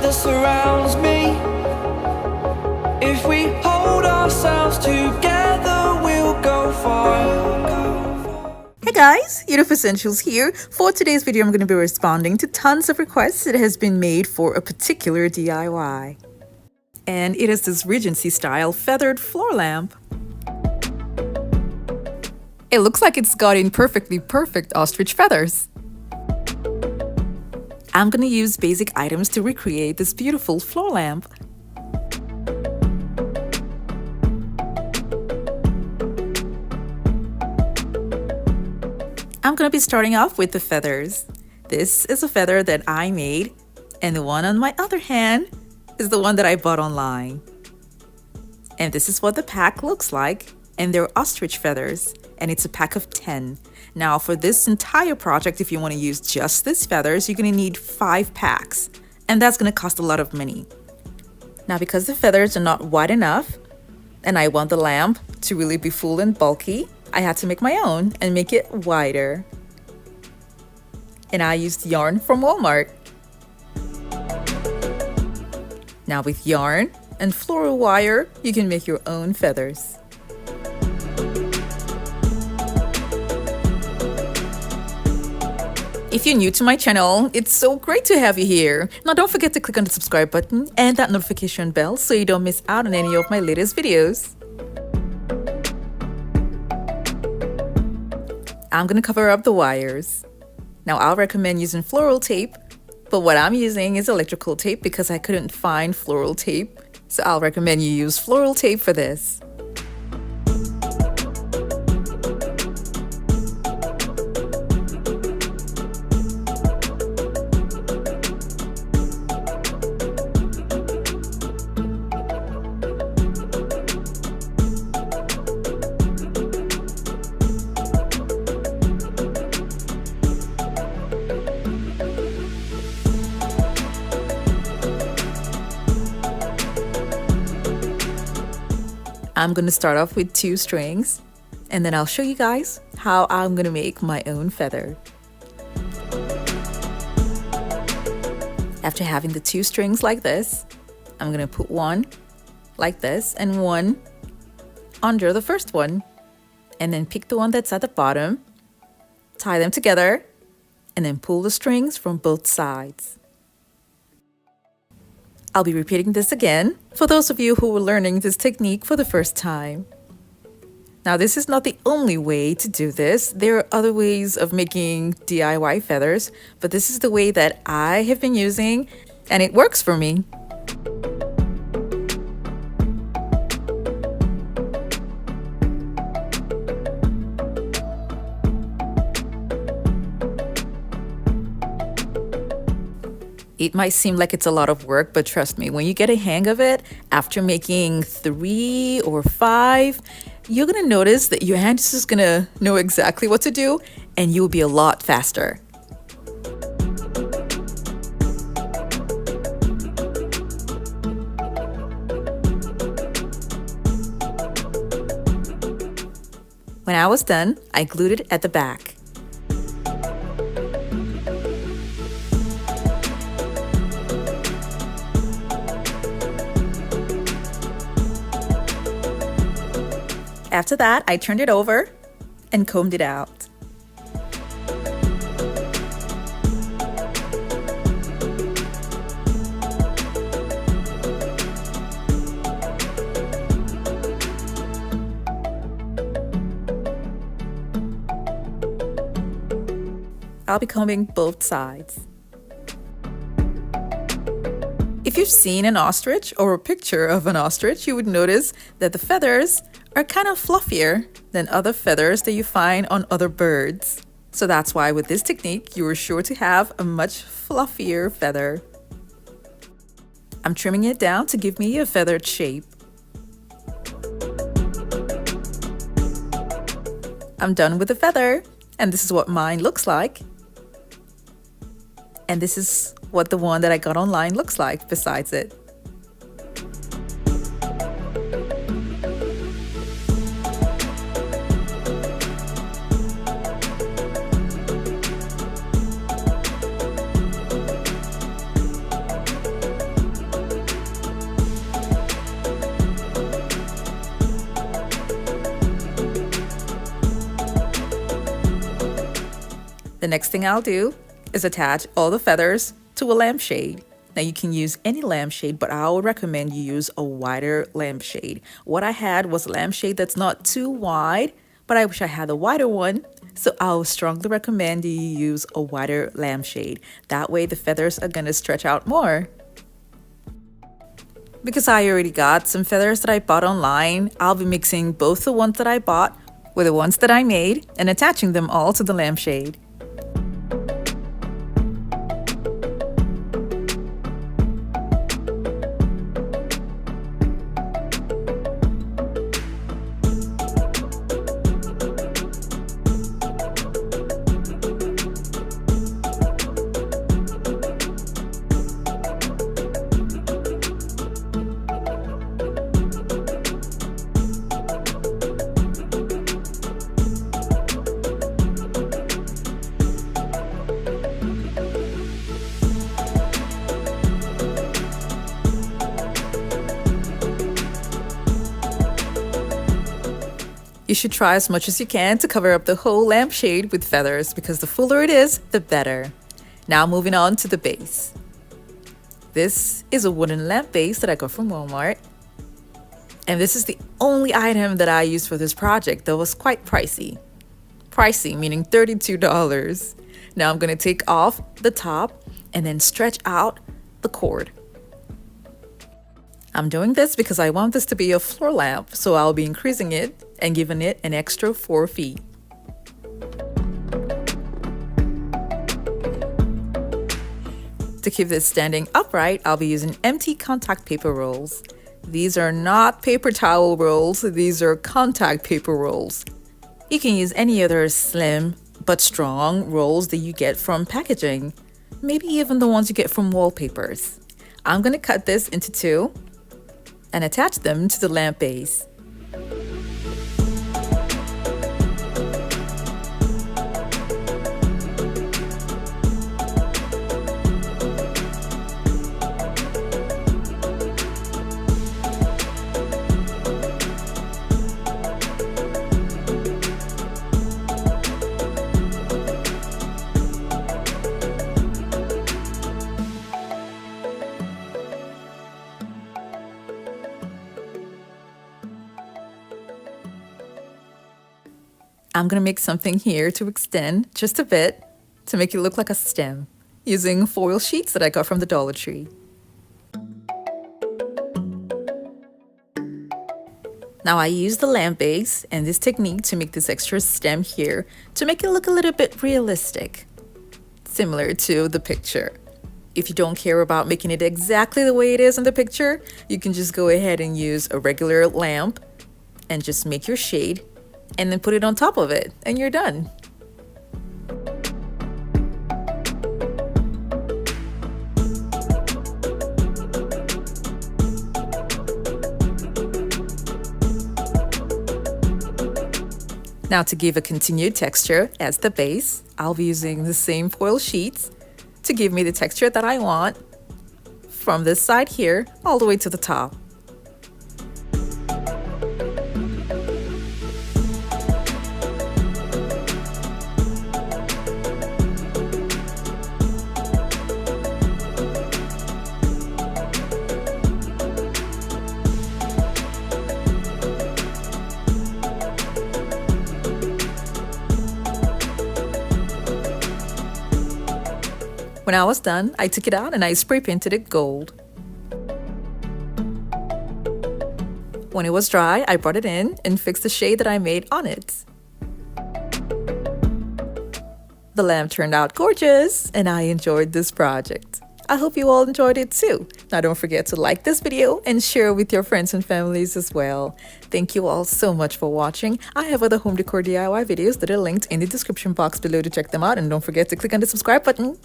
that surrounds me. If we hold ourselves together, we'll go far. Hey guys, Universe Essentials here. For today's video, I'm going to be responding to tons of requests that has been made for a particular DIY. And it is this Regency style feathered floor lamp. It looks like it's got in perfect ostrich feathers. I'm going to use basic items to recreate this beautiful floor lamp. I'm going to be starting off with the feathers. This is a feather that I made, and the one on my other hand is the one that I bought online. And this is what the pack looks like, and they're ostrich feathers, and it's a pack of 10. Now for this entire project, if you want to use just these feathers, you're going to need 5 packs, and that's going to cost a lot of money. Now because the feathers are not wide enough, and I want the lamp to really be full and bulky, I had to make my own and make it wider. And I used yarn from Walmart. Now with yarn and floral wire, you can make your own feathers. If you're new to my channel, it's so great to have you here. Now don't forget to click on the subscribe button and that notification bell so you don't miss out on any of my latest videos. I'm going to cover up the wires. Now I'll recommend using floral tape, but what I'm using is electrical tape because I couldn't find floral tape. So I'll recommend you use floral tape for this. I'm going to start off with 2 strings, and then I'll show you guys how I'm going to make my own feather. After having the 2 strings like this, I'm going to put one like this and one under the first one, and then pick the one that's at the bottom, tie them together, and then pull the strings from both sides. I'll be repeating this again for those of you who are learning this technique for the first time. Now this is not the only way to do this. There are other ways of making DIY feathers, but this is the way that I have been using and it works for me. It might seem like it's a lot of work, but trust me, when you get a hang of it, after making 3 or 5, you're going to notice that your hand is just going to know exactly what to do, and you'll be a lot faster. When I was done, I glued it at the back. After that, I turned it over and combed it out. I'll be combing both sides. If you've seen an ostrich or a picture of an ostrich, you would notice that the feathers are kind of fluffier than other feathers that you find on other birds. So that's why with this technique, you are sure to have a much fluffier feather. I'm trimming it down to give me a feathered shape. I'm done with the feather, and this is what mine looks like. And this is what the one that I got online looks like besides it. The next thing I'll do is attach all the feathers to a lampshade. Now you can use any lampshade, but I would recommend you use a wider lampshade. What I had was a lampshade that's not too wide, but I wish I had a wider one. So I would strongly recommend you use a wider lampshade. That way the feathers are gonna stretch out more. Because I already got some feathers that I bought online, I'll be mixing both the ones that I bought with the ones that I made and attaching them all to the lampshade. You should try as much as you can to cover up the whole lampshade with feathers because the fuller it is, the better. Now moving on to the base. This is a wooden lamp base that I got from Walmart. And this is the only item that I used for this project that was quite pricey. Pricey meaning $32. Now I'm going to take off the top and then stretch out the cord. I'm doing this because I want this to be a floor lamp, so I'll be increasing it and giving it an extra 4 feet. To keep this standing upright, I'll be using empty contact paper rolls. These are not paper towel rolls, these are contact paper rolls. You can use any other slim but strong rolls that you get from packaging, maybe even the ones you get from wallpapers. I'm going to cut this into 2 and attach them to the lamp base. I'm going to make something here to extend just a bit to make it look like a stem using foil sheets that I got from the Dollar Tree. Now I use the lamp base and this technique to make this extra stem here to make it look a little bit realistic, similar to the picture. If you don't care about making it exactly the way it is in the picture, you can just go ahead and use a regular lamp and just make your shade and then put it on top of it, and you're done. Now to give a continued texture as the base, I'll be using the same foil sheets to give me the texture that I want from this side here all the way to the top. When I was done, I took it out and I spray painted it gold. When it was dry, I brought it in and fixed the shade that I made on it. The lamp turned out gorgeous and I enjoyed this project. I hope you all enjoyed it too. Now don't forget to like this video and share it with your friends and families as well. Thank you all so much for watching. I have other home decor DIY videos that are linked in the description box below to check them out, and don't forget to click on the subscribe button.